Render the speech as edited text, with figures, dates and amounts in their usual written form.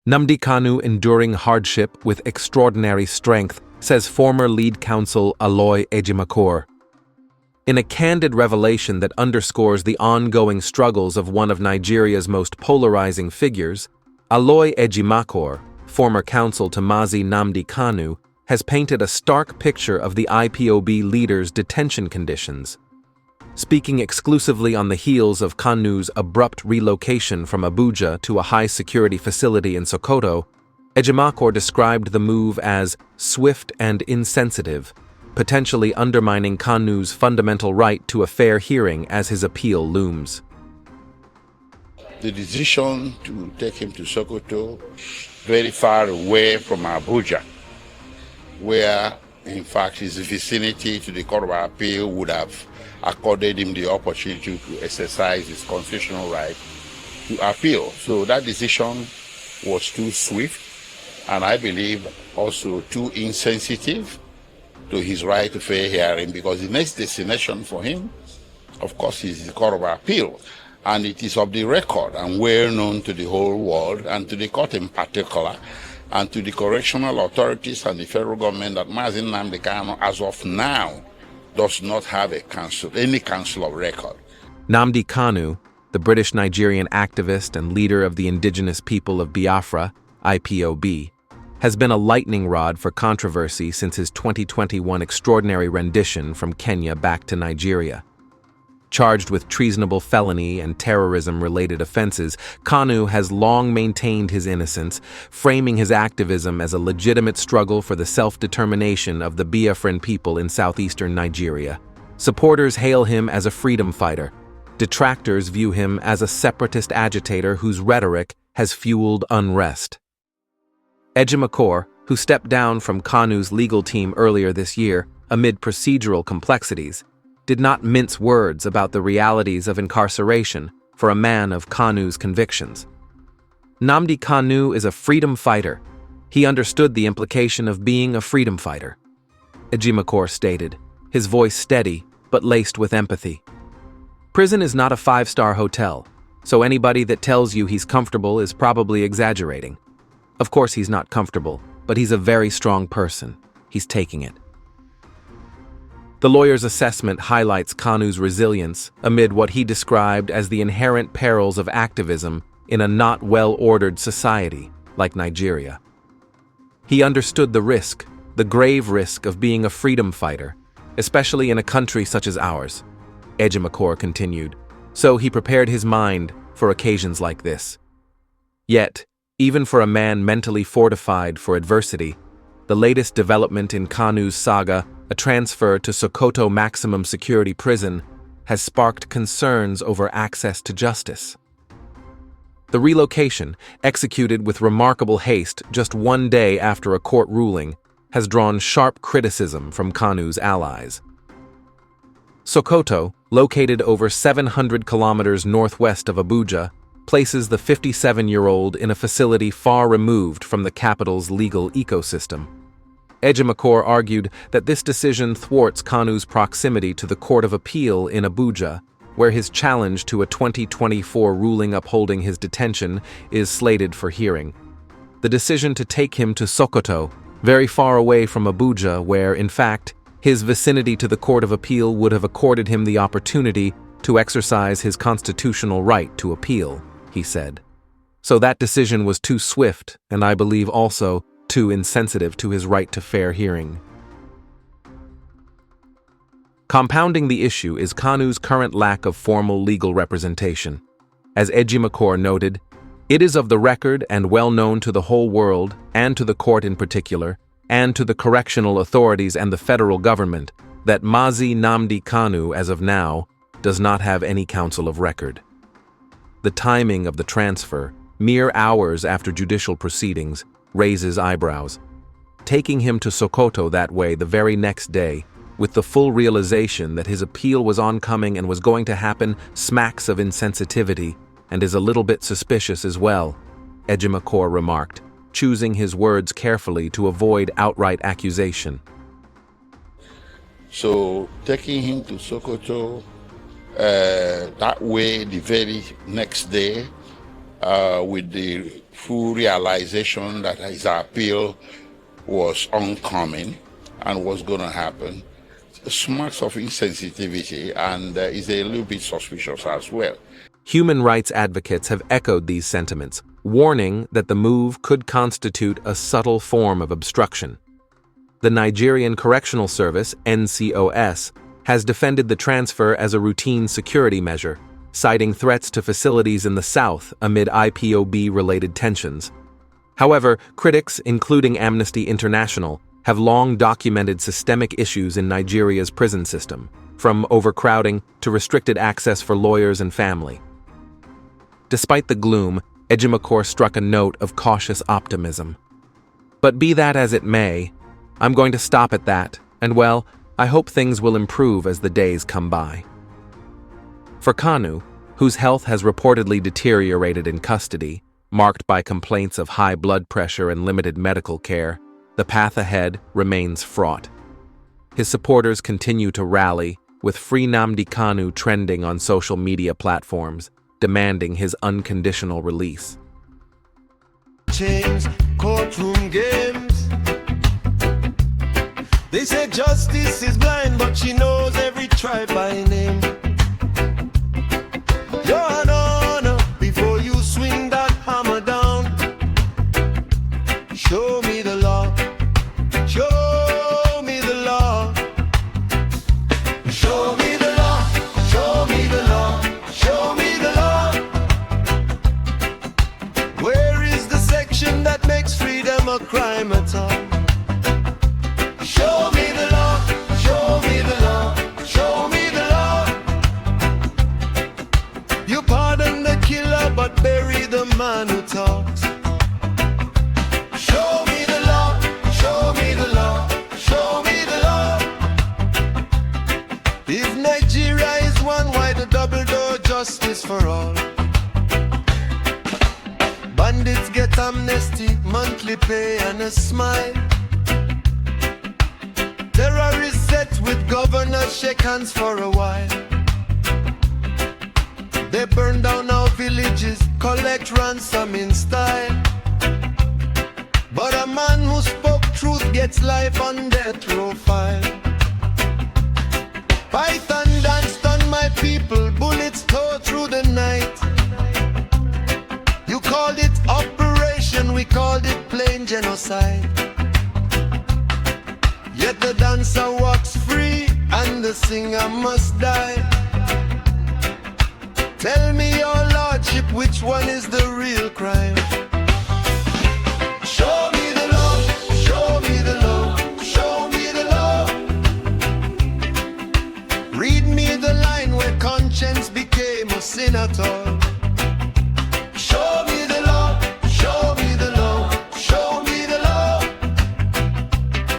Nnamdi Kanu enduring hardship with extraordinary strength, says former lead counsel Aloy Ejimakor. In a candid revelation that underscores the ongoing struggles of one of Nigeria's most polarizing figures, Aloy Ejimakor, former counsel to Mazi Nnamdi Kanu, has painted a stark picture of the IPOB leader's detention conditions. Speaking exclusively on the heels of Kanu's abrupt relocation from Abuja to a high-security facility in Sokoto, Ejimakor described the move as swift and insensitive, potentially undermining Kanu's fundamental right to a fair hearing as his appeal looms. The decision to take him to Sokoto, very far away from Abuja, where in fact his vicinity to the Court of Appeal would have accorded him the opportunity to exercise his constitutional right to appeal. So that decision was too swift, and I believe also too insensitive to his right to fair hearing, because the next destination for him, of course, is the Court of Appeal. And it is of the record and well known to the whole world, and to the court in particular, and to the correctional authorities and the federal government, that Mazi Nnamdi Kanu, as of now, does not have any counsel of record. Nnamdi Kanu, the British-Nigerian activist and leader of the indigenous people of Biafra, IPOB, has been a lightning rod for controversy since his 2021 extraordinary rendition from Kenya back to Nigeria. Charged with treasonable felony and terrorism-related offenses, Kanu has long maintained his innocence, framing his activism as a legitimate struggle for the self-determination of the Biafran people in southeastern Nigeria. Supporters hail him as a freedom fighter. Detractors view him as a separatist agitator whose rhetoric has fueled unrest. Ejimakor, who stepped down from Kanu's legal team earlier this year amid procedural complexities, did not mince words about the realities of incarceration for a man of Kanu's convictions. Nnamdi Kanu is a freedom fighter. He understood the implication of being a freedom fighter, Ejimakor stated, his voice steady but laced with empathy. Prison is not a five-star hotel, so anybody that tells you he's comfortable is probably exaggerating. Of course he's not comfortable, but he's a very strong person. He's taking it. The lawyer's assessment highlights Kanu's resilience amid what he described as the inherent perils of activism in a not well-ordered society like Nigeria. He understood the risk, the grave risk of being a freedom fighter, especially in a country such as ours, Ejimakor continued, so he prepared his mind for occasions like this. Yet, even for a man mentally fortified for adversity, the latest development in Kanu's saga, a transfer to Sokoto Maximum Security Prison, has sparked concerns over access to justice. The relocation, executed with remarkable haste just one day after a court ruling, has drawn sharp criticism from Kanu's allies. Sokoto, located over 700 kilometers northwest of Abuja, places the 57-year-old in a facility far removed from the capital's legal ecosystem. Ejimakor argued that this decision thwarts Kanu's proximity to the Court of Appeal in Abuja, where his challenge to a 2024 ruling upholding his detention is slated for hearing. The decision to take him to Sokoto, very far away from Abuja, where, in fact, his vicinity to the Court of Appeal would have accorded him the opportunity to exercise his constitutional right to appeal, he said. So that decision was too swift, and I believe also too insensitive to his right to fair hearing. Compounding the issue is Kanu's current lack of formal legal representation. As Ejimakor noted, it is of the record and well known to the whole world, and to the court in particular, and to the correctional authorities and the federal government, that Mazi Nnamdi Kanu, as of now, does not have any counsel of record. The timing of the transfer, mere hours after judicial proceedings, raises eyebrows. Taking him to Sokoto that way the very next day, with the full realization that his appeal was oncoming and was going to happen, smacks of insensitivity and is a little bit suspicious as well, Ejimakor remarked, choosing his words carefully to avoid outright accusation. So taking him to Sokoto that way the very next day with the full realization that his appeal was oncoming and was going to happen, smacks of insensitivity and is a little bit suspicious as well. Human rights advocates have echoed these sentiments, warning that the move could constitute a subtle form of obstruction. The Nigerian Correctional Service, NCOS, has defended the transfer as a routine security measure, citing threats to facilities in the south amid IPOB-related tensions. However, critics, including Amnesty International, have long documented systemic issues in Nigeria's prison system, from overcrowding to restricted access for lawyers and family. Despite the gloom, Ejimakor struck a note of cautious optimism. But be that as it may, I'm going to stop at that, and well, I hope things will improve as the days come by. For Kanu, whose health has reportedly deteriorated in custody, marked by complaints of high blood pressure and limited medical care, the path ahead remains fraught. His supporters continue to rally, with Free Nnamdi Kanu trending on social media platforms, demanding his unconditional release. Change courtroom games. They say justice is blind, but she knows every tribe by name. You're an honor before you swing that hammer down. Show me the law. Show me the law. Show me the law. Show me the law. Show me the law. Where is the section that makes freedom a crime at all? Show me the law. Show me the law. Show me the law. You pardon the killer but bury the man who talks. Show me the law. Show me the law. Show me the law. If Nigeria is one, why the double door justice for all? Bandits get amnesty, monthly pay and a smile. Terrorists set with governors shake hands for a while. They burn down our villages, collect ransom in style. But a man who spoke truth gets life on death row file. Python danced on my people, bullets tore through the night. You called it operation, we called it plain genocide. Yet the dancer walks free and the singer must die. Tell me, your lordship, which one is the real crime? Show me the law, show me the law, show me the law. Read me the line where conscience became a sin at all.